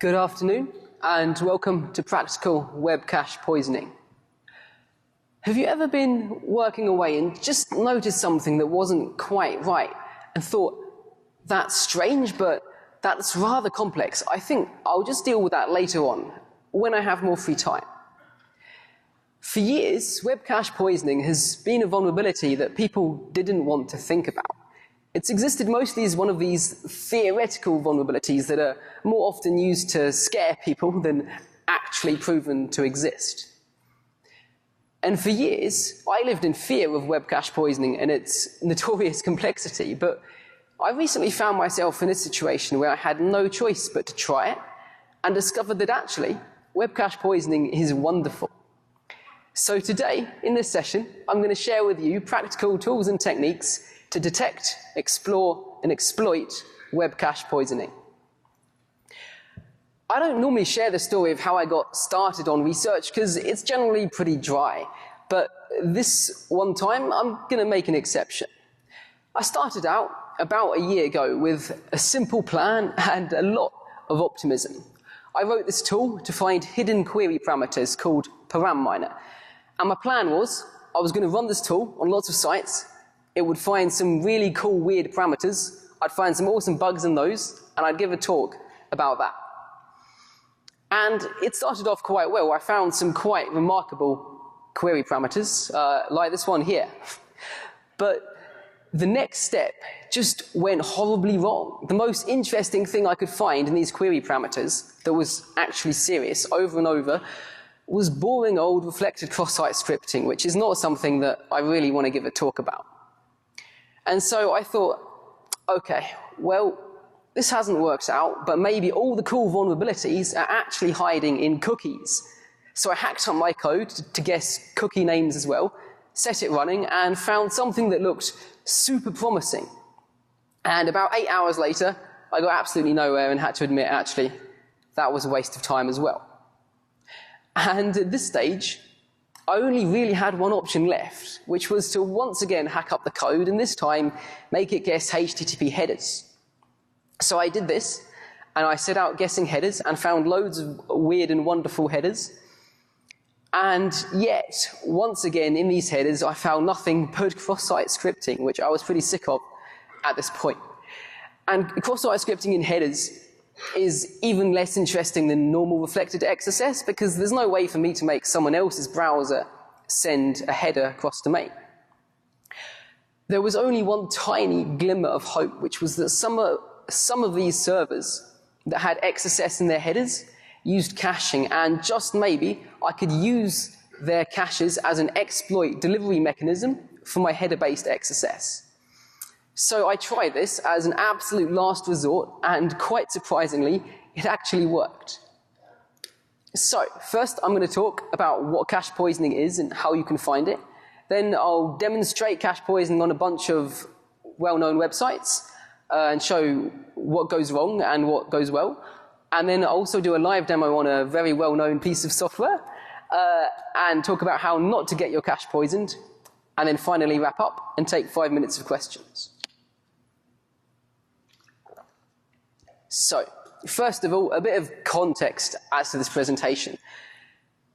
Good afternoon, and welcome to Practical Web Cache Poisoning. Have you ever been working away and just noticed something that wasn't quite right and thought, that's strange, but that's rather complex. I think I'll just deal with that later on, when I have more free time. For years, web cache poisoning has been a vulnerability that people didn't want to think about. It's existed mostly as one of these theoretical vulnerabilities that are more often used to scare people than actually proven to exist. And for years, I lived in fear of web cache poisoning and its notorious complexity, but I recently found myself in a situation where I had no choice but to try it and discovered that actually, web cache poisoning is wonderful. So today, in this session, I'm going to share with you practical tools and techniques to detect, explore, and exploit web cache poisoning. I don't normally share the story of how I got started on research because it's generally pretty dry, but this one time I'm going to make an exception. I started out about a year ago with a simple plan and a lot of optimism. I wrote this tool to find hidden query parameters called ParamMiner. And my plan was, I was going to run this tool on lots of sites. It would find some really cool, weird parameters. I'd find some awesome bugs in those, and I'd give a talk about that. And it started off quite well. I found some quite remarkable query parameters, like this one here. But the next step just went horribly wrong. The most interesting thing I could find in these query parameters that was actually serious over and over was boring old reflected cross-site scripting, which is not something that I really want to give a talk about. And so I thought, okay, well, this hasn't worked out, but maybe all the cool vulnerabilities are actually hiding in cookies. So I hacked up my code to guess cookie names as well, set it running, and found something that looked super promising. And about 8 hours later, I got absolutely nowhere and had to admit, actually, that was a waste of time as well. And at this stage, I only really had one option left, which was to once again hack up the code and this time make it guess HTTP headers. So I did this, and I set out guessing headers and found loads of weird and wonderful headers. And yet, once again, in these headers, I found nothing but cross-site scripting, which I was pretty sick of at this point. And cross-site scripting in headers is even less interesting than normal reflected XSS because there's no way for me to make someone else's browser send a header across to me. There was only one tiny glimmer of hope, which was that some of these servers that had XSS in their headers used caching, and just maybe I could use their caches as an exploit delivery mechanism for my header-based XSS. So I tried this as an absolute last resort, and quite surprisingly, it actually worked. So first I'm going to talk about what cache poisoning is and how you can find it. Then I'll demonstrate cache poisoning on a bunch of well-known websites and show what goes wrong and what goes well. And then I'll also do a live demo on a very well-known piece of software and talk about how not to get your cache poisoned. And then finally wrap up and take 5 minutes of questions. So, first of all, a bit of context as to this presentation.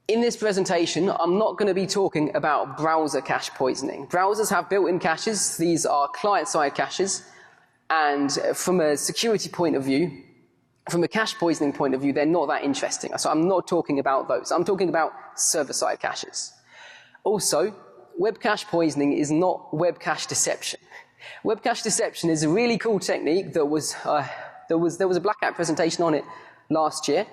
In this presentation, I'm not going to be talking about browser cache poisoning. Browsers have built-in caches. These are client-side caches. And from a security point of view, from a cache poisoning point of view, they're not that interesting. So I'm not talking about those. I'm talking about server-side caches. Also, web cache poisoning is not web cache deception. Web cache deception is a really cool technique that was there was a Black Hat presentation on it last year,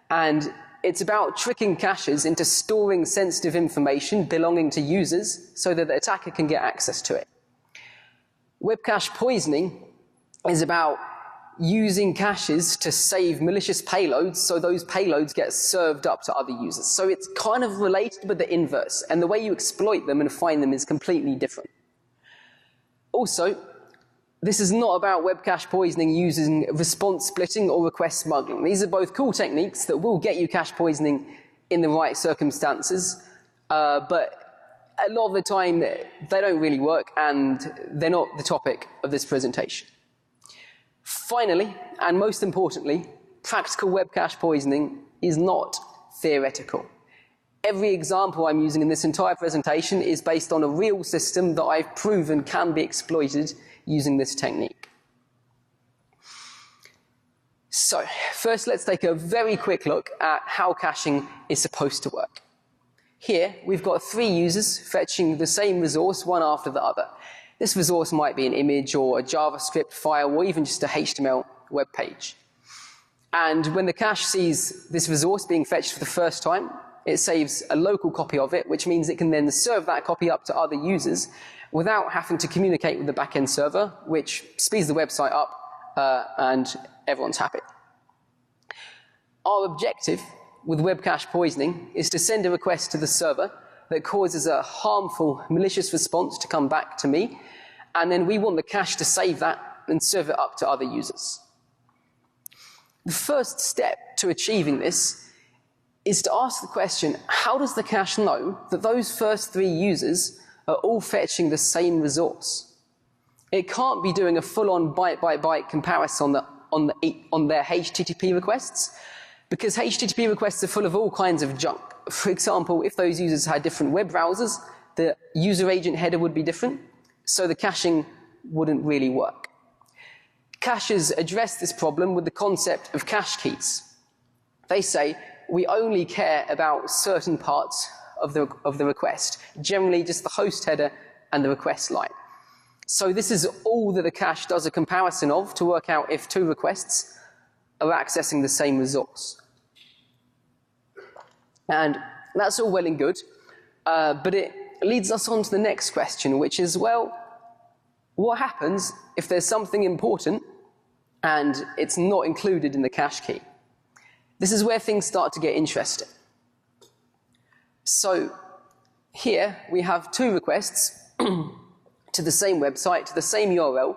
and it's about tricking caches into storing sensitive information belonging to users so that the attacker can get access to it. Web cache poisoning is about using caches to save malicious payloads so those payloads get served up to other users. So it's kind of related but the inverse, and the way you exploit them and find them is completely different. Also, this is not about web cache poisoning using response splitting or request smuggling. These are both cool techniques that will get you cache poisoning in the right circumstances, but a lot of the time they don't really work and they're not the topic of this presentation. Finally, and most importantly, practical web cache poisoning is not theoretical. Every example I'm using in this entire presentation is based on a real system that I've proven can be exploited using this technique. So, first let's take a very quick look at how caching is supposed to work. Here, we've got 3 users fetching the same resource one after the other. This resource might be an image or a JavaScript file or even just a HTML web page. And when the cache sees this resource being fetched for the first time, it saves a local copy of it, which means it can then serve that copy up to other users without having to communicate with the backend server, which speeds the website up and everyone's happy. Our objective with web cache poisoning is to send a request to the server that causes a harmful, malicious response to come back to me, and then we want the cache to save that and serve it up to other users. The first step to achieving this is to ask the question, how does the cache know that those first 3 users are all fetching the same resource? It can't be doing a full-on byte-by-byte comparison on their HTTP requests, because HTTP requests are full of all kinds of junk. For example, if those users had different web browsers, the user agent header would be different, so the caching wouldn't really work. Caches address this problem with the concept of cache keys. They say, we only care about certain parts of the request, generally just the host header and the request line. So this is all that the cache does a comparison of to work out if 2 requests are accessing the same resource. And that's all well and good, but it leads us on to the next question, which is, well, what happens if there's something important and it's not included in the cache key? This is where things start to get interesting. So here we have 2 requests to the same website, to the same URL,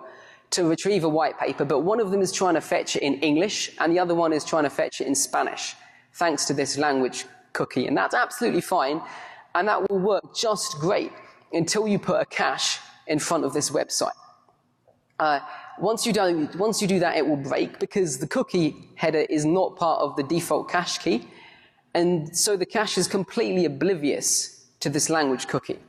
to retrieve a white paper, but one of them is trying to fetch it in English and the other one is trying to fetch it in Spanish, thanks to this language cookie. And that's absolutely fine, and that will work just great until you put a cache in front of this website. Once you do that, it will break because the cookie header is not part of the default cache key, and so the cache is completely oblivious to this language cookie.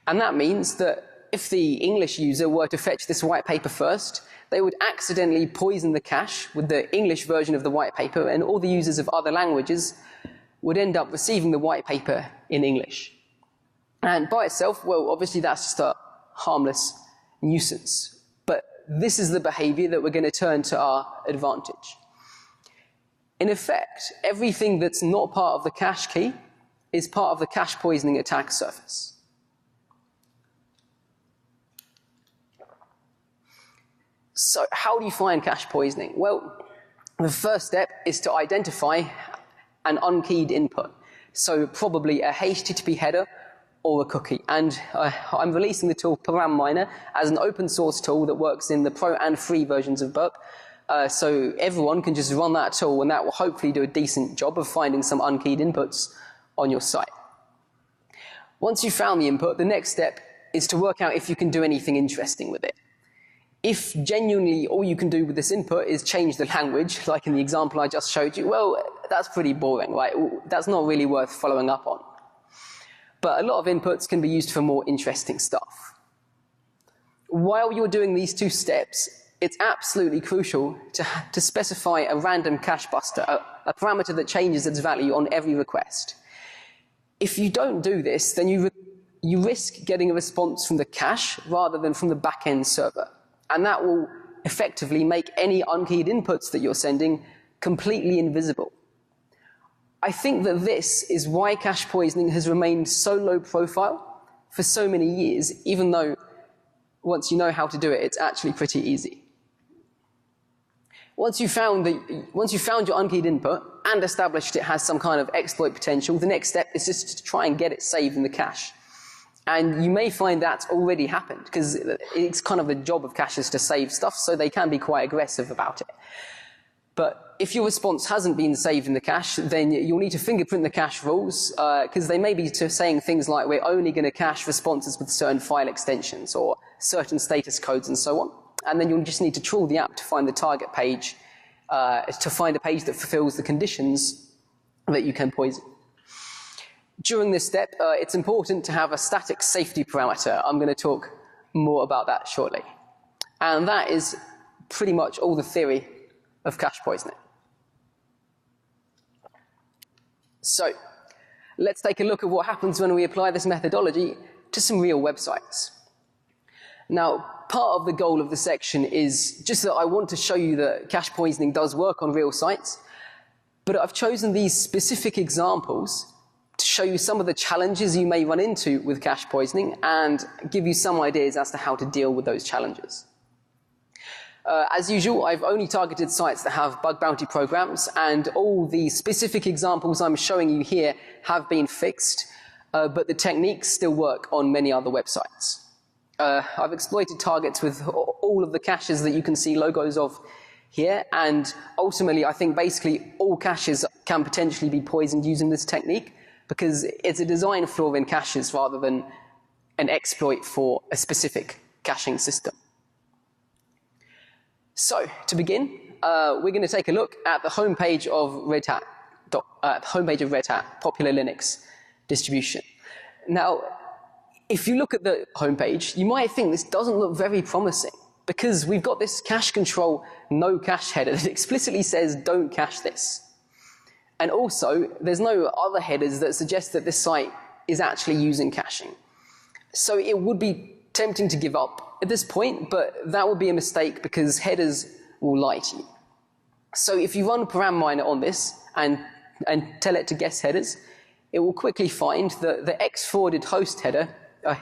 And that means that if the English user were to fetch this white paper first, they would accidentally poison the cache with the English version of the white paper, and all the users of other languages would end up receiving the white paper in English. And by itself, well, obviously that's just a harmless nuisance. But this is the behavior that we're going to turn to our advantage. In effect, everything that's not part of the cache key is part of the cache poisoning attack surface. So how do you find cache poisoning? Well, the first step is to identify an unkeyed input. So probably a HTTP header or a cookie. And I'm releasing the tool Param Miner as an open source tool that works in the pro and free versions of Burp. So everyone can just run that tool, and that will hopefully do a decent job of finding some unkeyed inputs on your site. Once you've found the input, the next step is to work out if you can do anything interesting with it. If genuinely all you can do with this input is change the language, like in the example I just showed you, well, that's pretty boring, right? That's not really worth following up on. But a lot of inputs can be used for more interesting stuff. While you're doing these 2 steps, it's absolutely crucial to specify a random cache buster, a parameter that changes its value on every request. If you don't do this, then you risk getting a response from the cache rather than from the backend server. And that will effectively make any unkeyed inputs that you're sending completely invisible. I think that this is why cache poisoning has remained so low profile for so many years, even though once you know how to do it, it's actually pretty easy. Once you found your unkeyed input and established it has some kind of exploit potential, the next step is just to try and get it saved in the cache. And you may find that's already happened, because it's kind of the job of caches to save stuff, so they can be quite aggressive about it. But if your response hasn't been saved in the cache, then you'll need to fingerprint the cache rules, because they may be saying things like, we're only going to cache responses with certain file extensions or certain status codes and so on. And then you'll just need to trawl the app to find the target page to find a page that fulfills the conditions that you can poison. During this step, it's important to have a static safety parameter. I'm going to talk more about that shortly. And that is pretty much all the theory of cache poisoning. So, let's take a look at what happens when we apply this methodology to some real websites. Now, part of the goal of the section is just that I want to show you that cache poisoning does work on real sites, but I've chosen these specific examples to show you some of the challenges you may run into with cache poisoning and give you some ideas as to how to deal with those challenges. As usual, I've only targeted sites that have bug bounty programs, and all the specific examples I'm showing you here have been fixed, but the techniques still work on many other websites. I've exploited targets with all of the caches that you can see logos of here, and ultimately I think basically all caches can potentially be poisoned using this technique, because it's a design flaw in caches rather than an exploit for a specific caching system. So, to begin, we're going to take a look at the homepage of Red Hat, popular Linux distribution. Now, if you look at the homepage, you might think this doesn't look very promising, because we've got this cache control no cache header that explicitly says don't cache this. And also, there's no other headers that suggest that this site is actually using caching. So it would be tempting to give up at this point, but that would be a mistake because headers will lie to you. So if you run param miner on this and tell it to guess headers, it will quickly find that the X-forwarded host header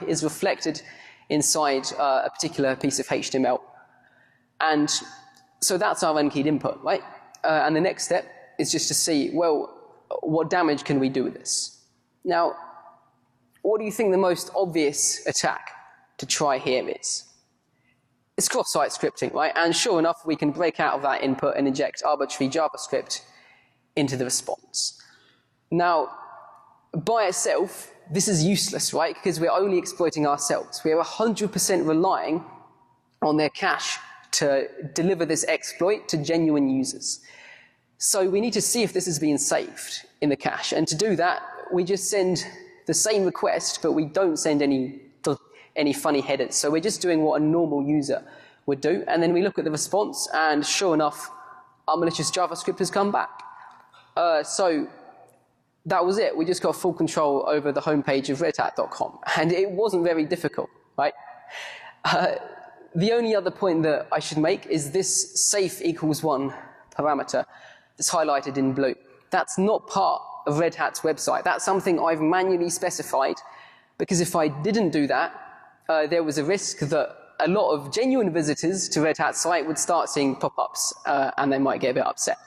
is reflected inside a particular piece of HTML. And so that's our unkeyed input, right? And the next step is just to see, well, what damage can we do with this? Now, what do you think the most obvious attack to try here is? It's cross-site scripting, right? And sure enough, we can break out of that input and inject arbitrary JavaScript into the response. Now, by itself, this is useless, right? Because we're only exploiting ourselves. We are 100% relying on their cache to deliver this exploit to genuine users. So we need to see if this is being saved in the cache. And to do that, we just send the same request, but we don't send any funny headers. So we're just doing what a normal user would do. And then we look at the response, and sure enough, our malicious JavaScript has come back. So that was it. We just got full control over the homepage of redhat.com. And it wasn't very difficult, right? The only other point that I should make is this safe equals 1 parameter that's highlighted in blue. That's not part of Red Hat's website. That's something I've manually specified, because if I didn't do that, there was a risk that a lot of genuine visitors to Red Hat's site would start seeing pop-ups, and they might get a bit upset.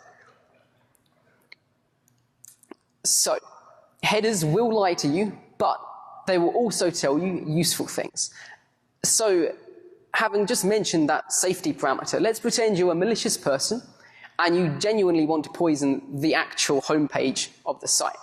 So, headers will lie to you, but they will also tell you useful things. So, having just mentioned that safety parameter, let's pretend you're a malicious person and you genuinely want to poison the actual homepage of the site.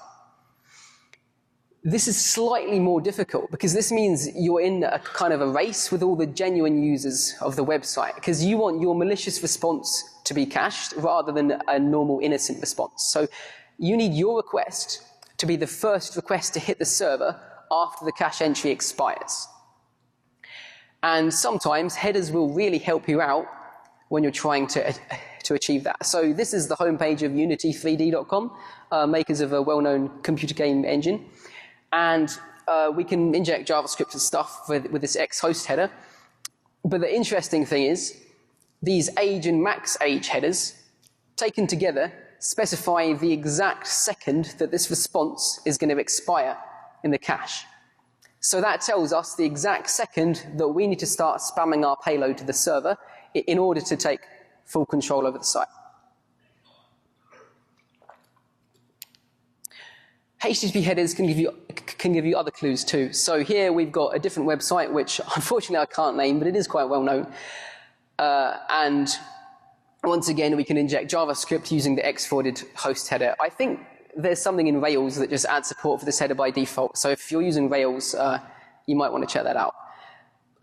This is slightly more difficult because this means you're in a kind of a race with all the genuine users of the website, because you want your malicious response to be cached rather than a normal innocent response. So you need your request to be the first request to hit the server after the cache entry expires. And sometimes headers will really help you out when you're trying to achieve that. So this is the homepage of Unity3D.com, makers of a well-known computer game engine. And we can inject JavaScript and stuff with this X-host header. But the interesting thing is, these age and max age headers, taken together, specify the exact second that this response is going to expire in the cache. So that tells us the exact second that we need to start spamming our payload to the server in order to take full control over the site. HTTP headers can give you other clues too. So here we've got a different website, which unfortunately I can't name, but it is quite well known. And once again, we can inject JavaScript using the X-forwarded host header. I think there's something in Rails that just adds support for this header by default. So if you're using Rails, you might want to check that out.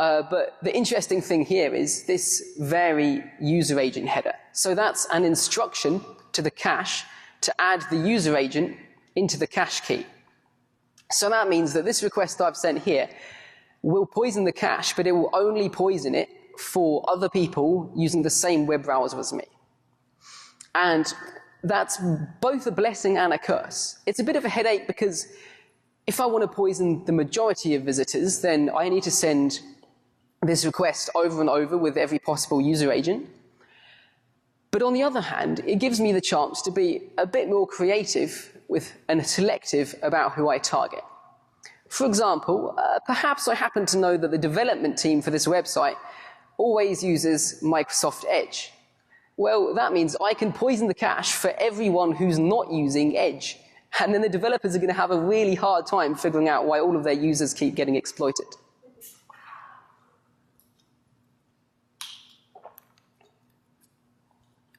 But the interesting thing here is this vary user agent header. So that's an instruction to the cache to add the user agent into the cache key. So that means that this request I've sent here will poison the cache, but it will only poison it for other people using the same web browser as me. And that's both a blessing and a curse. It's a bit of a headache because if I want to poison the majority of visitors, then I need to send this request over and over with every possible user agent. But on the other hand, it gives me the chance to be a bit more creative and selective about who I target. For example, perhaps I happen to know that the development team for this website always uses Microsoft Edge. Well, that means I can poison the cache for everyone who's not using Edge. And then the developers are going to have a really hard time figuring out why all of their users keep getting exploited.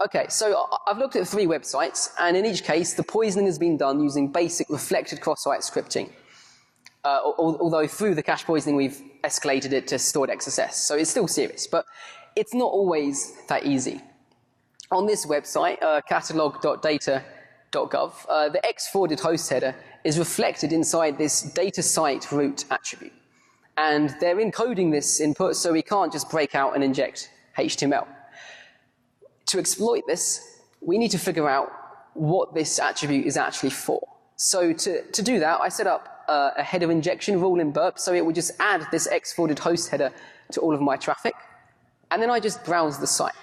Okay, so I've looked at 3 websites, and in each case, the poisoning has been done using basic reflected cross-site scripting. Although through the cache poisoning, we've escalated it to stored XSS. So it's still serious, but it's not always that easy. On this website, catalog.data.gov, the X-forwarded host header is reflected inside this data site root attribute. And they're encoding this input, so we can't just break out and inject HTML. To exploit this, we need to figure out what this attribute is actually for. So to do that, I set up a header injection rule in Burp, so it would just add this X-forwarded host header to all of my traffic. And then I just browse the site.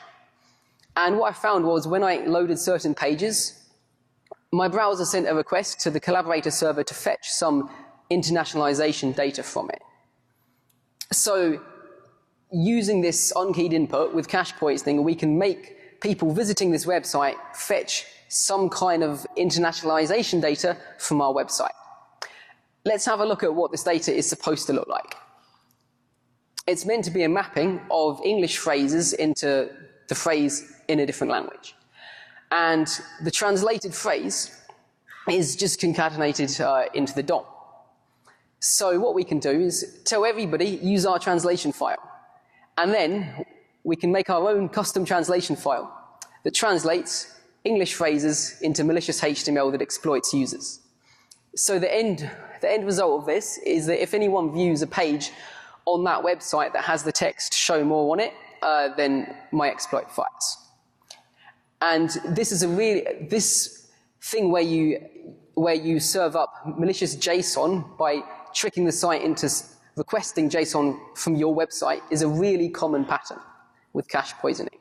And what I found was when I loaded certain pages, my browser sent a request to the collaborator server to fetch some internationalization data from it. So using this unkeyed input with cache poisoning, we can make people visiting this website fetch some kind of internationalization data from our website. Let's have a look at what this data is supposed to look like. It's meant to be a mapping of English phrases into the phrase in a different language. And the translated phrase is just concatenated into the DOM. So what we can do is tell everybody, use our translation file. And then we can make our own custom translation file that translates English phrases into malicious HTML that exploits users. So the end result of this is that if anyone views a page on that website that has the text "show more" on it, then my exploit fires. And this is this thing where you serve up malicious JSON by tricking the site into requesting JSON from your website is a really common pattern with cache poisoning.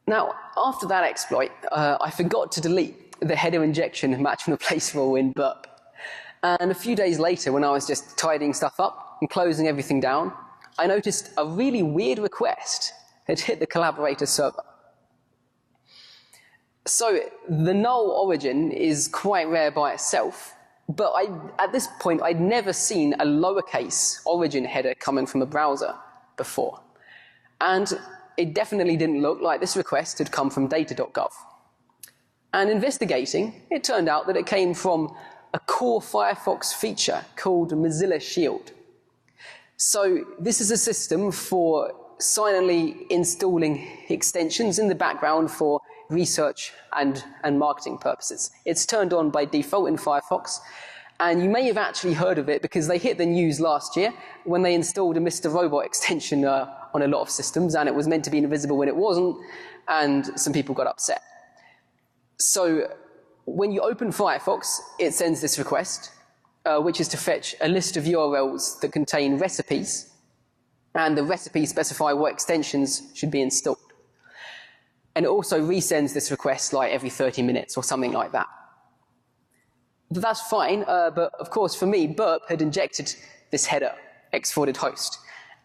Now, after that exploit, I forgot to delete the header injection match and replace rule in Burp. And a few days later, when I was just tidying stuff up and closing everything down, I noticed a really weird request had hit the collaborator server. So the null origin is quite rare by itself, but at this point, I'd never seen a lowercase origin header coming from a browser before. And it definitely didn't look like this request had come from data.gov. And investigating, it turned out that it came from a core Firefox feature called Mozilla Shield. So this is a system for silently installing extensions in the background for research and marketing purposes. It's turned on by default in Firefox, and you may have actually heard of it because they hit the news last year when they installed a Mr. Robot extension on a lot of systems, and it was meant to be invisible when it wasn't, and some people got upset. So when you open Firefox, it sends this request, which is to fetch a list of URLs that contain recipes, and the recipes specify what extensions should be installed. And it also resends this request like every 30 minutes or something like that. But that's fine, but of course for me, Burp had injected this header, X-forwarded host,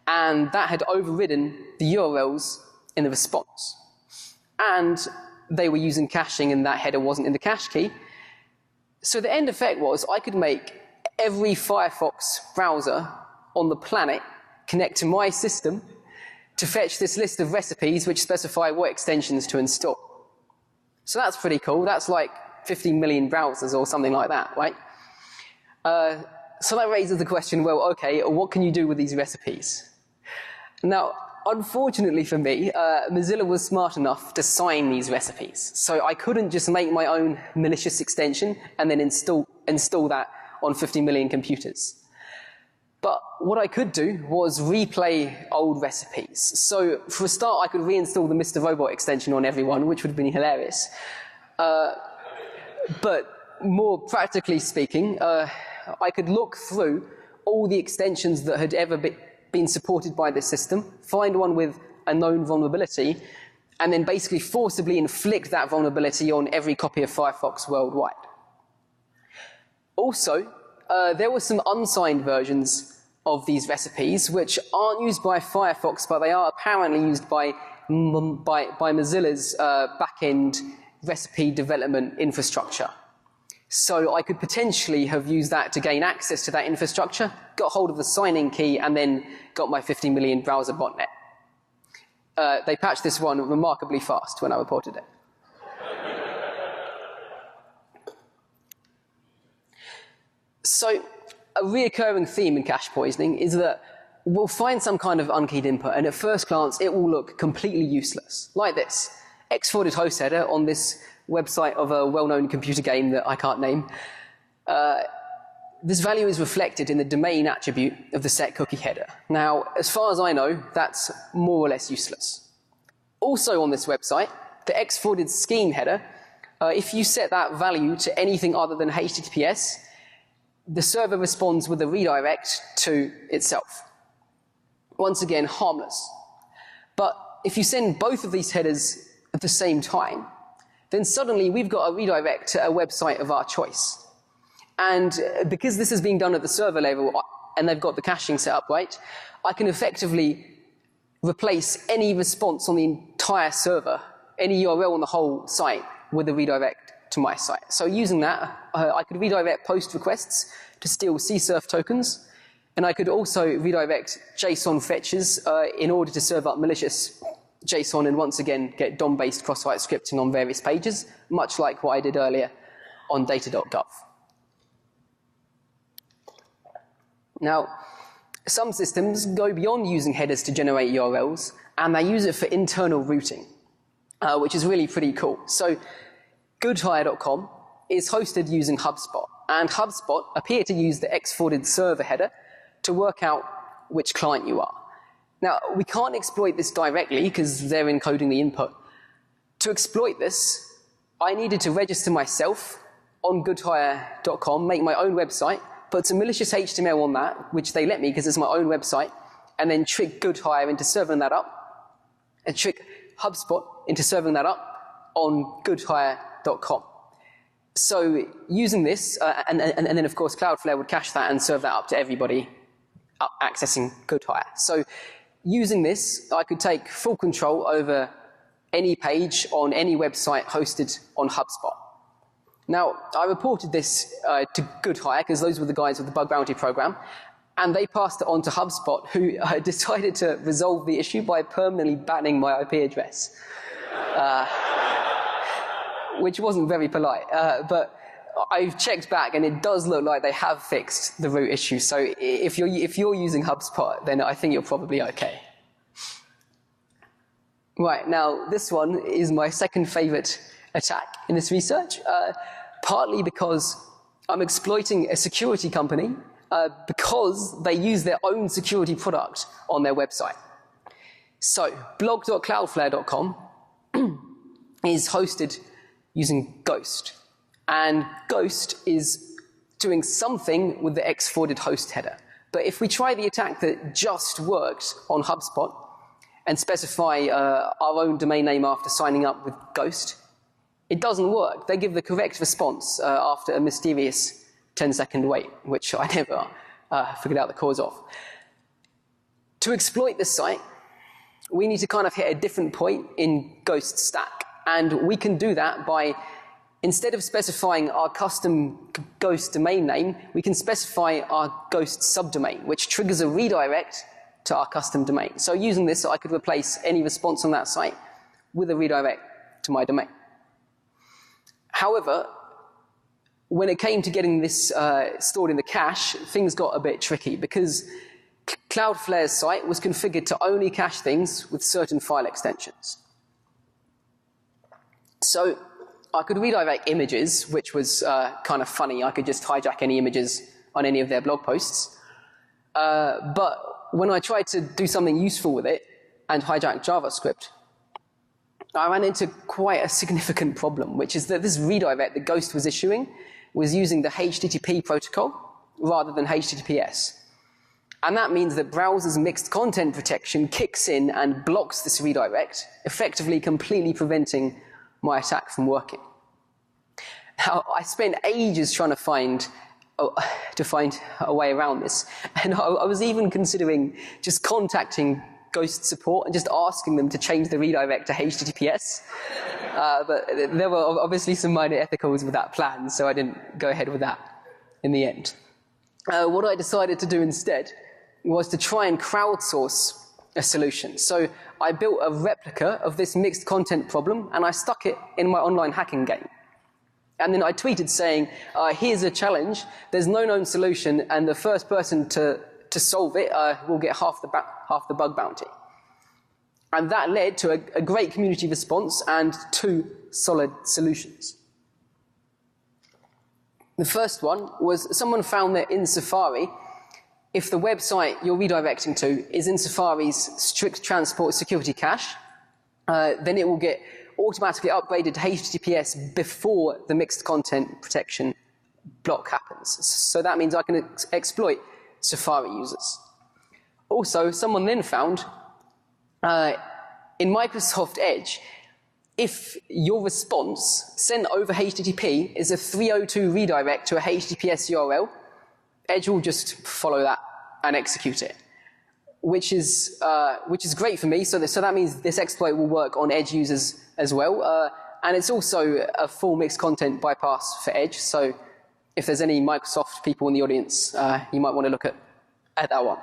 and that had overridden the URLs in the response. And they were using caching and that header wasn't in the cache key. So the end effect was I could make every Firefox browser on the planet connect to my system to fetch this list of recipes which specify what extensions to install. So that's pretty cool. That's like 15 million browsers or something like that, right? So that raises the question, well, okay, what can you do with these recipes? Now, unfortunately for me, Mozilla was smart enough to sign these recipes. So I couldn't just make my own malicious extension and then install that on 50 million computers. But what I could do was replay old recipes. So for a start, I could reinstall the Mr. Robot extension on everyone, which would have been hilarious. But more practically speaking, I could look through all the extensions that had ever been supported by this system, find one with a known vulnerability, and then basically forcibly inflict that vulnerability on every copy of Firefox worldwide. Also, there were some unsigned versions of these recipes which aren't used by Firefox, but they are apparently used by Mozilla's back-end recipe development infrastructure. So I could potentially have used that to gain access to that infrastructure, got hold of the signing key, and then got my 50 million browser botnet. They patched this one remarkably fast when I reported it. So a reoccurring theme in cache poisoning is that we'll find some kind of unkeyed input, and at first glance it will look completely useless. Like this. X-forwarded host header on this website of a well-known computer game that I can't name. This value is reflected in the domain attribute of the set cookie header. Now, as far as I know, that's more or less useless. Also on this website, the X-forwarded scheme header, if you set that value to anything other than HTTPS, the server responds with a redirect to itself. Once again, harmless. But if you send both of these headers at the same time, then suddenly we've got a redirect to a website of our choice. And because this is being done at the server level and they've got the caching set up right, I can effectively replace any response on the entire server, any URL on the whole site, with a redirect to my site. So using that, I could redirect post requests to steal CSRF tokens, and I could also redirect JSON fetches in order to serve up malicious JSON and once again get DOM-based cross-site scripting on various pages, much like what I did earlier on data.gov. Now, some systems go beyond using headers to generate URLs, and they use it for internal routing, which is really pretty cool. So goodhire.com is hosted using HubSpot, and HubSpot appear to use the X-forwarded server header to work out which client you are. Now, we can't exploit this directly because they're encoding the input. To exploit this, I needed to register myself on goodhire.com, make my own website, put some malicious HTML on that, which they let me because it's my own website, and then trick Goodhire into serving that up, and trick HubSpot into serving that up on goodhire.com. So using this, and then of course Cloudflare would cache that and serve that up to everybody accessing Goodhire. So using this, I could take full control over any page on any website hosted on HubSpot. Now, I reported this to Goodhire because those were the guys with the bug bounty program, and they passed it on to HubSpot, who decided to resolve the issue by permanently banning my IP address, which wasn't very polite. But I've checked back, and it does look like they have fixed the root issue. So if you're using HubSpot, then I think you're probably okay. Right, now this one is my second favorite attack in this research, partly because I'm exploiting a security company because they use their own security product on their website. So blog.cloudflare.com is hosted using Ghost. And Ghost is doing something with the X-forwarded host header. But if we try the attack that just worked on HubSpot and specify our own domain name after signing up with Ghost, it doesn't work. They give the correct response after a mysterious 10-second wait, which I never figured out the cause of. To exploit this site, we need to kind of hit a different point in Ghost's stack. And we can do that by, instead of specifying our custom Ghost domain name, we can specify our Ghost subdomain, which triggers a redirect to our custom domain. So using this, I could replace any response on that site with a redirect to my domain. However, when it came to getting this stored in the cache, things got a bit tricky because Cloudflare's site was configured to only cache things with certain file extensions. So I could redirect images, which was kind of funny. I could just hijack any images on any of their blog posts. But when I tried to do something useful with it and hijack JavaScript, I ran into quite a significant problem, which is that this redirect that Ghost was issuing was using the HTTP protocol rather than HTTPS. And that means that browser's mixed content protection kicks in and blocks this redirect, effectively completely preventing my attack from working. Now, I spent ages trying to find a way around this, and I was even considering just contacting Ghost support and just asking them to change the redirect to HTTPS. But there were obviously some minor ethicals with that plan, so I didn't go ahead with that in the end. What I decided to do instead was to try and crowdsource a solution. So I built a replica of this mixed content problem, and I stuck it in my online hacking game. And then I tweeted saying, here's a challenge, there's no known solution, and the first person to solve it will get half the bug bounty. And that led to a great community response and 2 solid solutions. The first one was someone found that in Safari, if the website you're redirecting to is in Safari's strict transport security cache, then it will get automatically upgraded to HTTPS before the mixed content protection block happens. So that means I can exploit Safari users. Also, someone then found in Microsoft Edge, if your response sent over HTTP is a 302 redirect to a HTTPS URL, Edge will just follow that and execute it, which is great for me. So that means this exploit will work on Edge users as well, and it's also a full mixed content bypass for Edge. So if there's any Microsoft people in the audience, you might want to look at that one.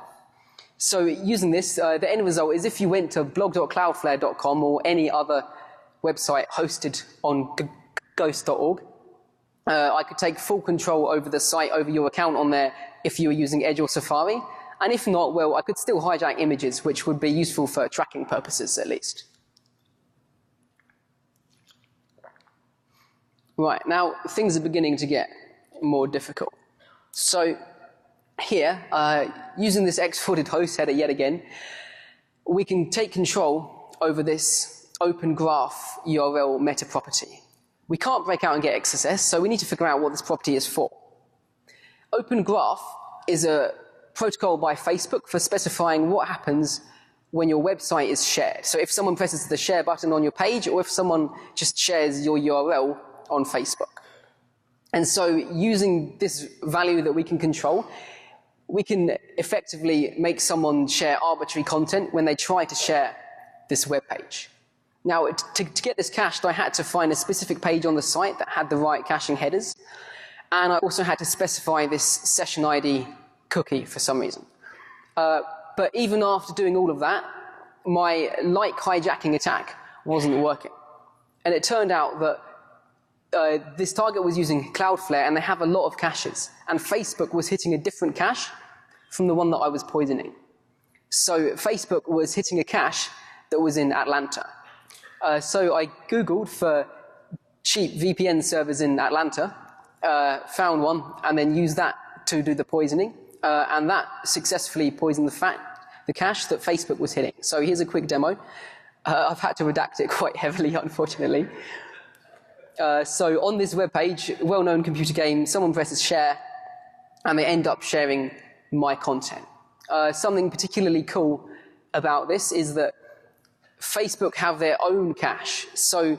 So using this, the end result is if you went to blog.cloudflare.com or any other website hosted on ghost.org, I could take full control over the site, over your account on there if you were using Edge or Safari. And if not, well, I could still hijack images, which would be useful for tracking purposes at least. Right, now things are beginning to get more difficult. So here, using this exported host header yet again, we can take control over this open graph URL meta property. We can't break out and get XSS, so we need to figure out what this property is for. Open graph is a protocol by Facebook for specifying what happens when your website is shared. So if someone presses the share button on your page, or if someone just shares your URL on Facebook. And so using this value that we can control, we can effectively make someone share arbitrary content when they try to share this web page. Now, to get this cached, I had to find a specific page on the site that had the right caching headers, and I also had to specify this session ID cookie for some reason. But even after doing all of that, my like hijacking attack wasn't working. And it turned out that this target was using Cloudflare, and they have a lot of caches, and Facebook was hitting a different cache from the one that I was poisoning. So Facebook was hitting a cache that was in Atlanta. So I Googled for cheap VPN servers in Atlanta, found one, and then used that to do the poisoning. And that successfully poisoned the cache that Facebook was hitting. So here's a quick demo. I've had to redact it quite heavily, unfortunately. So on this web page, well-known computer game, someone presses share, and they end up sharing my content. Something particularly cool about this is that Facebook have their own cache. So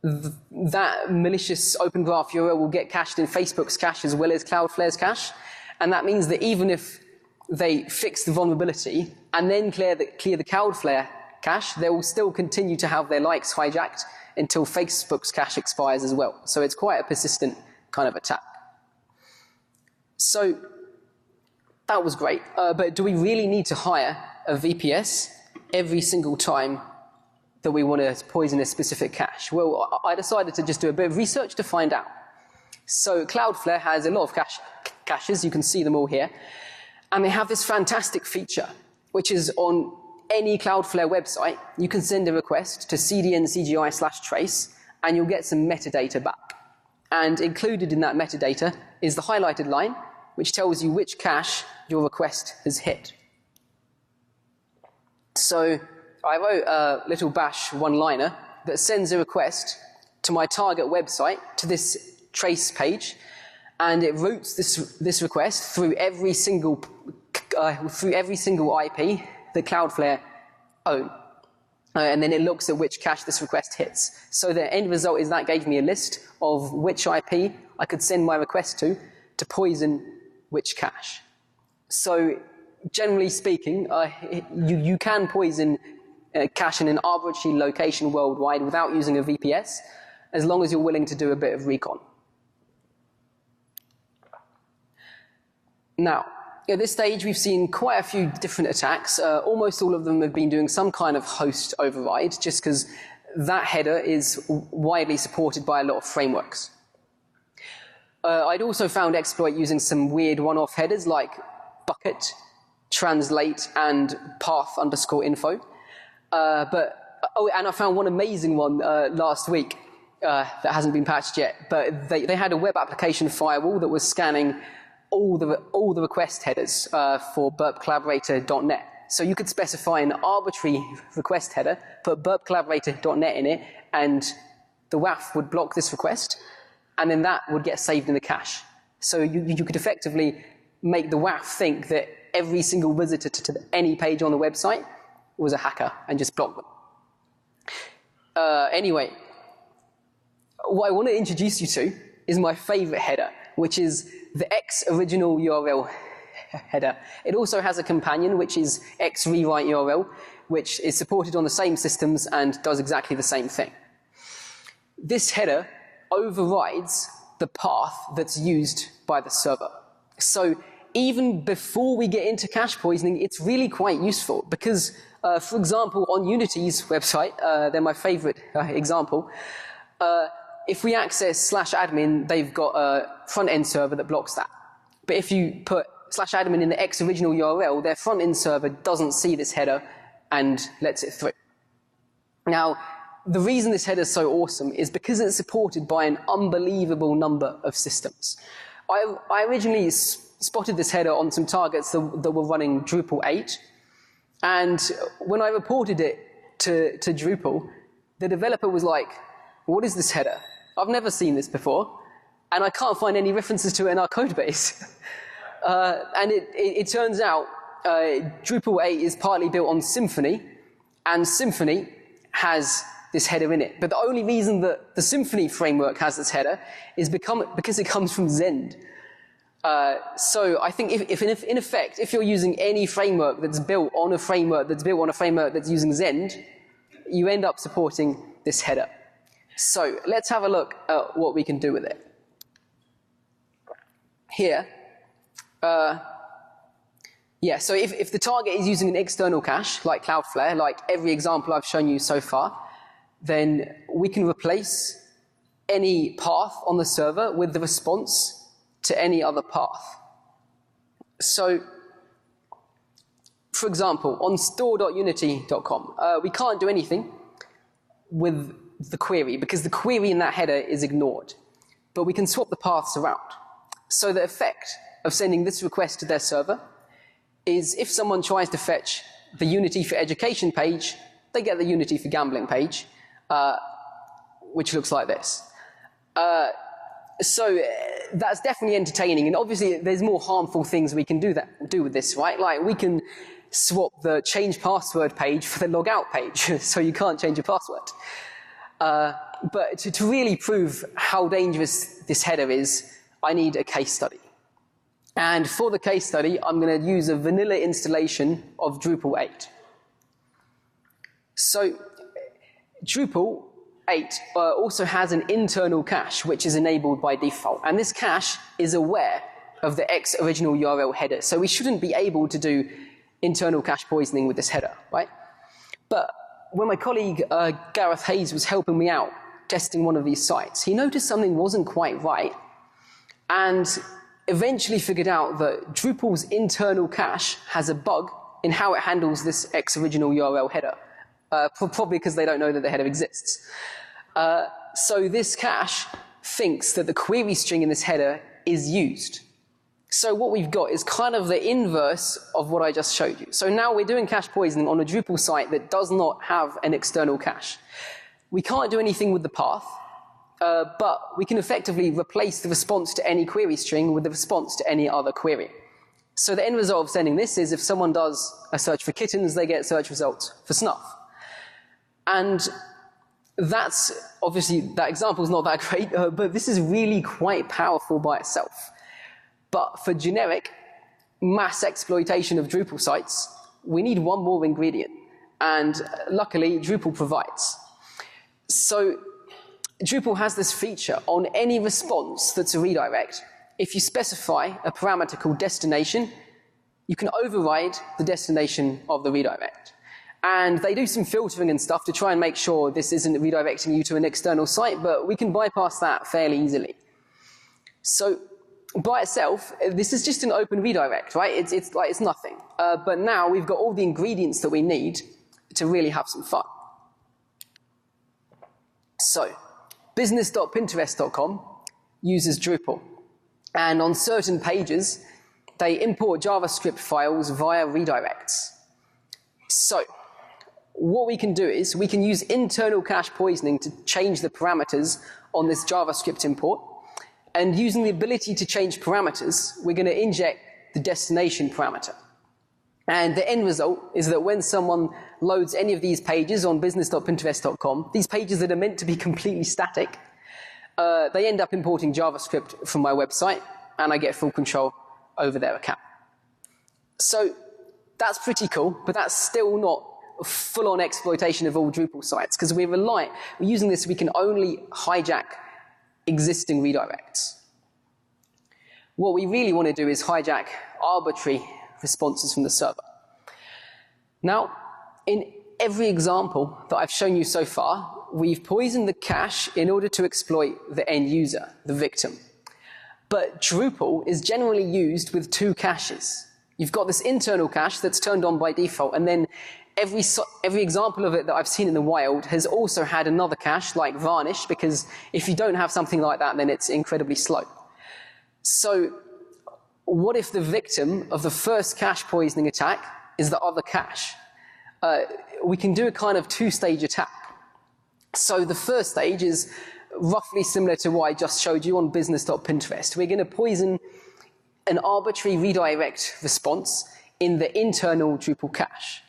that malicious Open Graph URL will get cached in Facebook's cache as well as Cloudflare's cache. And that means that even if they fix the vulnerability and then clear the Cloudflare cache, they will still continue to have their likes hijacked until Facebook's cache expires as well. So it's quite a persistent kind of attack. So that was great. But do we really need to hire a VPS every single time that we want to poison a specific cache? Well, I decided to just do a bit of research to find out. So Cloudflare has a lot of caches, you can see them all here, and they have this fantastic feature, which is on any Cloudflare website, you can send a request to cdn/cgi/trace, and you'll get some metadata back. And included in that metadata is the highlighted line, which tells you which cache your request has hit. So I wrote a little bash one-liner that sends a request to my target website, to this trace page, and it routes this request through every single IP that Cloudflare own. And then it looks at which cache this request hits. So the end result is that gave me a list of which IP I could send my request to poison which cache. So generally speaking, you can poison a cache in an arbitrary location worldwide without using a VPS, as long as you're willing to do a bit of recon. Now, at this stage, we've seen quite a few different attacks. Almost all of them have been doing some kind of host override, just because that header is widely supported by a lot of frameworks. I'd also found exploit using some weird one-off headers like bucket, translate, and path_info. And I found one amazing one last week that hasn't been patched yet. But they had a web application firewall that was scanning all the request headers for burpcollaborator.net. So you could specify an arbitrary request header, put burpcollaborator.net in it, and the WAF would block this request, and then that would get saved in the cache. So you could effectively make the WAF think that every single visitor to any page on the website was a hacker and just block them. Anyway, what I want to introduce you to is my favorite header, which is the X original URL header. It also has a companion, which is X rewrite URL, which is supported on the same systems and does exactly the same thing. This header overrides the path that's used by the server. So even before we get into cache poisoning, it's really quite useful because, for example, on Unity's website, they're my favorite example, if we access /admin, they've got a front-end server that blocks that. But if you put /admin in the X original URL, their front-end server doesn't see this header and lets it through. Now, the reason this header is so awesome is because it's supported by an unbelievable number of systems. I originally spotted this header on some targets that were running Drupal 8, and when I reported it to Drupal, the developer was like, "What is this header? I've never seen this before, and I can't find any references to it in our code base." And it turns out Drupal 8 is partly built on Symfony, and Symfony has this header in it. But the only reason that the Symfony framework has this header is because it comes from Zend. So I think if in effect, if you're using any framework that's built on a framework that's using Zend, you end up supporting this header. So let's have a look at what we can do with it. Here, so if the target is using an external cache, like Cloudflare, like every example I've shown you so far, then we can replace any path on the server with the response to any other path. So, for example, on store.unity.com, we can't do anything with the query because the query in that header is ignored. But we can swap the paths around. So the effect of sending this request to their server is if someone tries to fetch the Unity for Education page, they get the Unity for Gambling page, which looks like this. So that's definitely entertaining, and obviously there's more harmful things we can do with this, right? Like we can swap the change password page for the logout page, so you can't change your password. But to really prove how dangerous this header is, I need a case study. And for the case study, I'm going to use a vanilla installation of Drupal 8. So Drupal 8 also has an internal cache, which is enabled by default. And this cache is aware of the X original URL header. So we shouldn't be able to do internal cache poisoning with this header, right? But when my colleague Gareth Hayes was helping me out testing one of these sites, he noticed something wasn't quite right. and eventually figured out that Drupal's internal cache has a bug in how it handles this X original URL header, probably because they don't know that the header exists. So this cache thinks that the query string in this header is used. So what we've got is kind of the inverse of what I just showed you. So now we're doing cache poisoning on a Drupal site that does not have an external cache. We can't do anything with the path, but we can effectively replace the response to any query string with the response to any other query. So the end result of sending this is if someone does a search for kittens, they get search results for snuff. And that's obviously, that example is not that great, but this is really quite powerful by itself. But for generic mass exploitation of Drupal sites, we need one more ingredient, and luckily Drupal provides. So Drupal has this feature on any response that's a redirect. If you specify a parameter called destination, you can override the destination of the redirect. And they do some filtering and stuff to try and make sure this isn't redirecting you to an external site, but we can bypass that fairly easily. So by itself, this is just an open redirect, right? It's nothing. But now we've got all the ingredients that we need to really have some fun. So business.pinterest.com uses Drupal. And on certain pages, they import JavaScript files via redirects. So what we can do is we can use internal cache poisoning to change the parameters on this JavaScript import. And using the ability to change parameters, we're going to inject the destination parameter. And the end result is that when someone loads any of these pages on business.pinterest.com, these pages that are meant to be completely static, they end up importing JavaScript from my website, and I get full control over their account. So that's pretty cool, but that's still not full-on exploitation of all Drupal sites, because we're using this, we can only hijack existing redirects. What we really want to do is hijack arbitrary responses from the server. Now, in every example that I've shown you so far, we've poisoned the cache in order to exploit the end user, the victim. But Drupal is generally used with two caches. You've got this internal cache that's turned on by default, and then every example of it that I've seen in the wild has also had another cache like Varnish, because if you don't have something like that, then it's incredibly slow. So what if the victim of the first cache poisoning attack is the other cache? We can do a kind of two-stage attack. So the first stage is roughly similar to what I just showed you on business.pinterest. We're going to poison an arbitrary redirect response in the internal Drupal cache.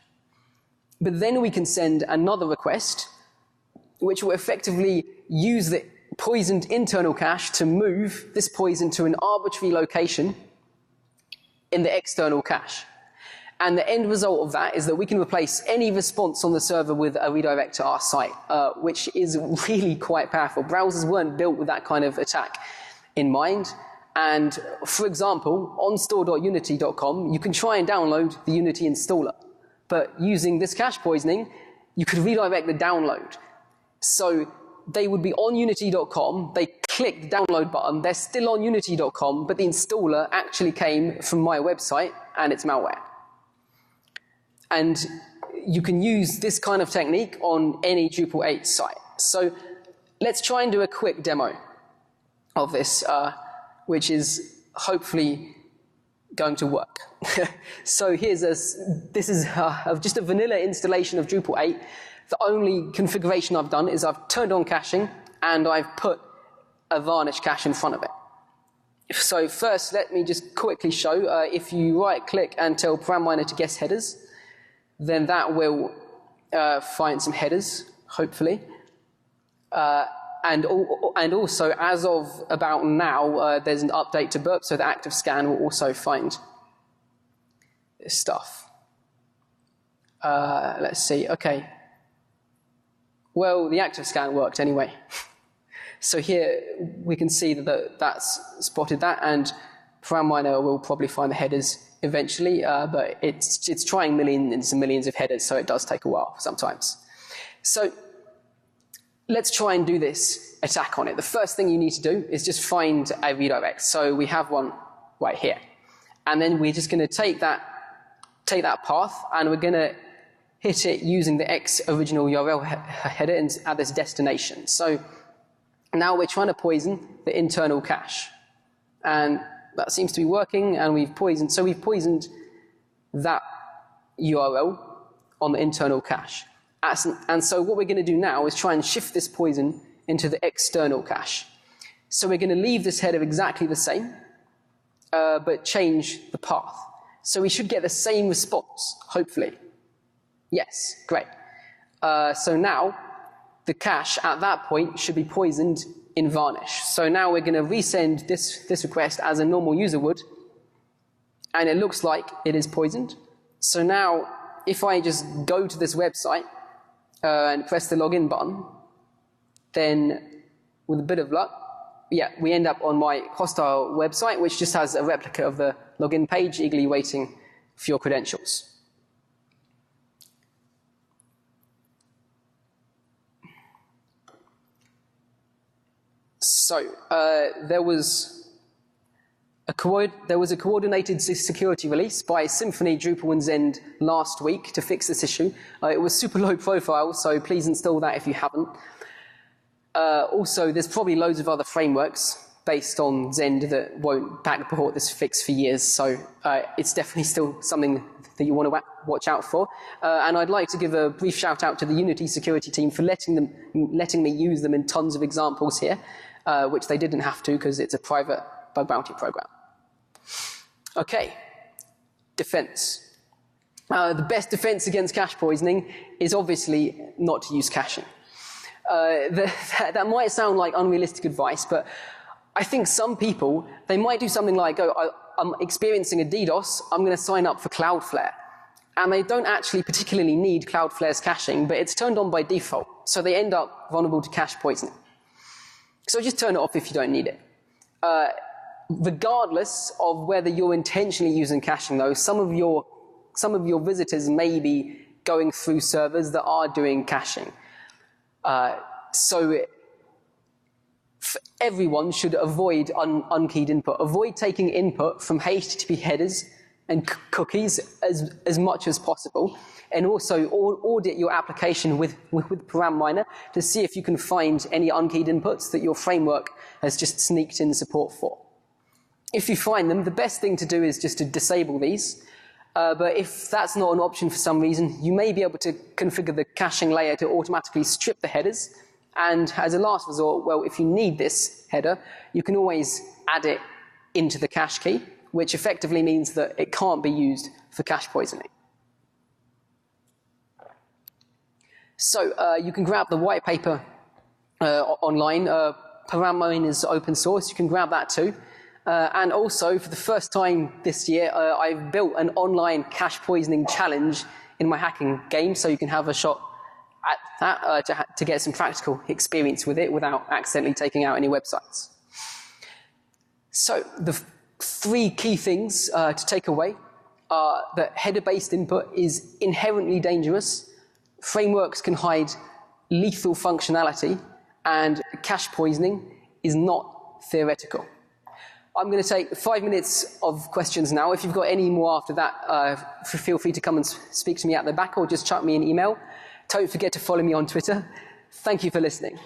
But then we can send another request, which will effectively use the poisoned internal cache to move this poison to an arbitrary location in the external cache. And the end result of that is that we can replace any response on the server with a redirect to our site, which is really quite powerful. Browsers weren't built with that kind of attack in mind. And for example, on store.unity.com, you can try and download the Unity installer. But using this cache poisoning, you could redirect the download. So they would be on unity.com, they click the download button, they're still on unity.com, but the installer actually came from my website, and it's malware. And you can use this kind of technique on any Drupal 8 site. So let's try and do a quick demo of this, which is hopefully going to work. So this is just a vanilla installation of Drupal 8. The only configuration I've done is I've turned on caching and I've put a Varnish cache in front of it. So first, let me just quickly show, if you right click and tell ParamMiner to guess headers, then that will find some headers, hopefully. And also, as of about now, there's an update to Burp, so the active scan will also find this stuff. Let's see, okay. Well, the active scan worked anyway. So here we can see that that's spotted that, and ParamMiner will probably find the headers eventually, but it's trying millions and millions of headers, so it does take a while sometimes. So let's try and do this attack on it. The first thing you need to do is just find a redirect. So we have one right here. And then we're just going to take that path, and we're going to hit it using the X original URL header at this destination. So now we're trying to poison the internal cache. And that seems to be working, and we've poisoned that URL on the internal cache. And so what we're going to do now is try and shift this poison into the external cache. So we're going to leave this header exactly the same, but change the path. So we should get the same response, hopefully. Yes, great. So now the cache at that point should be poisoned in Varnish. So now we're going to resend this request as a normal user would, and it looks like it is poisoned. So now if I just go to this website and press the login button, then with a bit of luck, yeah, we end up on my hostile website, which just has a replica of the login page, eagerly waiting for your credentials. So there was a coordinated security release by Symfony, Drupal, and Zend last week to fix this issue. It was super low profile, so please install that if you haven't. Also, there's probably loads of other frameworks based on Zend that won't backport this fix for years, so it's definitely still something that you want to watch out for. And I'd like to give a brief shout out to the Unity security team for letting me use them in tons of examples here, which they didn't have to because it's a private bug bounty program. Okay, defense. The best defense against cache poisoning is obviously not to use caching. That might sound like unrealistic advice, but I think some people, they might do something like, I'm experiencing a DDoS, I'm going to sign up for Cloudflare. And they don't actually particularly need Cloudflare's caching, but it's turned on by default, so they end up vulnerable to cache poisoning. So just turn it off if you don't need it. Regardless of whether you're intentionally using caching, though, some of your visitors may be going through servers that are doing caching. So everyone should avoid unkeyed input. Avoid taking input from HTTP headers and cookies as much as possible. And also audit your application with Param Miner to see if you can find any unkeyed inputs that your framework has just sneaked in support for. If you find them, the best thing to do is just to disable these. But if that's not an option for some reason, you may be able to configure the caching layer to automatically strip the headers. And as a last resort, well, if you need this header, you can always add it into the cache key, which effectively means that it can't be used for cache poisoning. So you can grab the white paper online. Param Miner is open source. You can grab that too. And also, for the first time this year, I've built an online cache poisoning challenge in my hacking game, so you can have a shot at that to get some practical experience with it without accidentally taking out any websites. So the three key things to take away are that header-based input is inherently dangerous, frameworks can hide lethal functionality, and cache poisoning is not theoretical. I'm going to take 5 minutes of questions now. If you've got any more after that, feel free to come and speak to me at the back or just chuck me an email. Don't forget to follow me on Twitter. Thank you for listening.